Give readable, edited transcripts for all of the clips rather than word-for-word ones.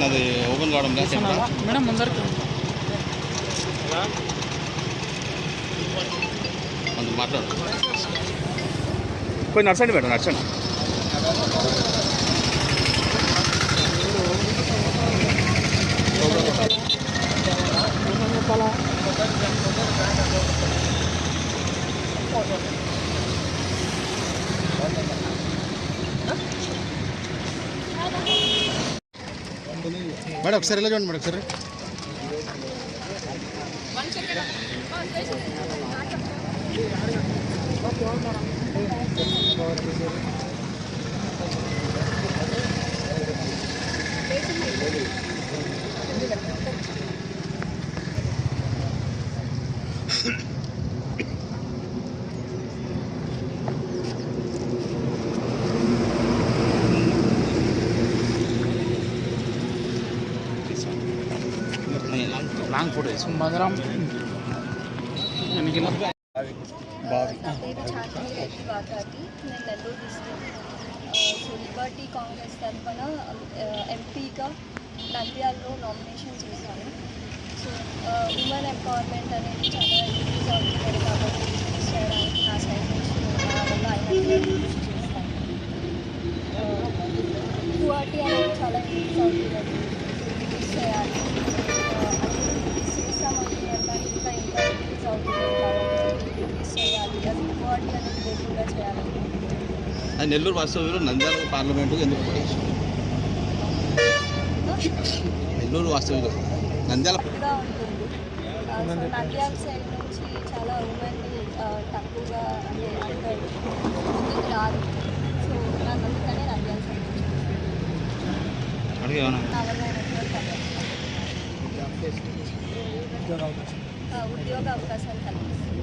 నాది ఓపెన్ కావడం మేడం ముందరికి మాట్లాడు కొంచెం నడచండి మేడం నడచండి. మేడం ఒకసారి ఎలా చూడండి మేడం ఒకసారి. లాంగ్ ఫోటో వేసుకుని బాగా పేరు చాందిని రెడ్డి వాకాటి. నేను Nellore district. So Liberty Congress తరఫున ఎంపీగా నంద్యాలలో నామినేషన్ చేశాను. సో ఉమెన్ ఎంపవర్మెంట్ అనేది చాలా ఇంక్రీజ్ అవుతుంది కాబట్టి ఇంక్రీజ్ చేయడానికి నా సైడ్ నుంచి నా వల్ల అయినట్టు కృషి చేస్తాను. గువాహటి అనేది చాలా ఇంక్రీజ్ అవుతుంది, ఇంక్రీజ్ చేయాలి. ఇంకా ఇంక్రీజ్ అవుతుంది కాబట్టి ఇంక్రీజ్ చేయాలి. అది గువాహటి అనేది లేకుండా చేయాలి. నెల్లూరు వాస్తవ్యులు నంద్యాల పార్లమెంటు ఎందుకు నెల్లూరు వాస్తవ్యులు నంద్యాల ఉంటుంది. నంద్యాల సైడ్ నుంచి చాలా ఉమెన్ తక్కువగా అంటే ముందుకు రాదు. సో నాకు అందుకనే నంద్యాల సైడ్ నుంచి నా వల్ల ఉద్యోగ అవకాశాలు కల్పిస్తుంది.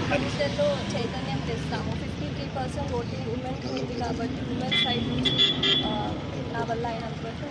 ఫ్యూచర్లో చైతన్యం తెస్తాము. 53% ఓటింగ్ ఉమెన్కి ఉంది కాబట్టి ఉమెన్ సైడ్ నుంచి నా వల్ల అయినంత వరకు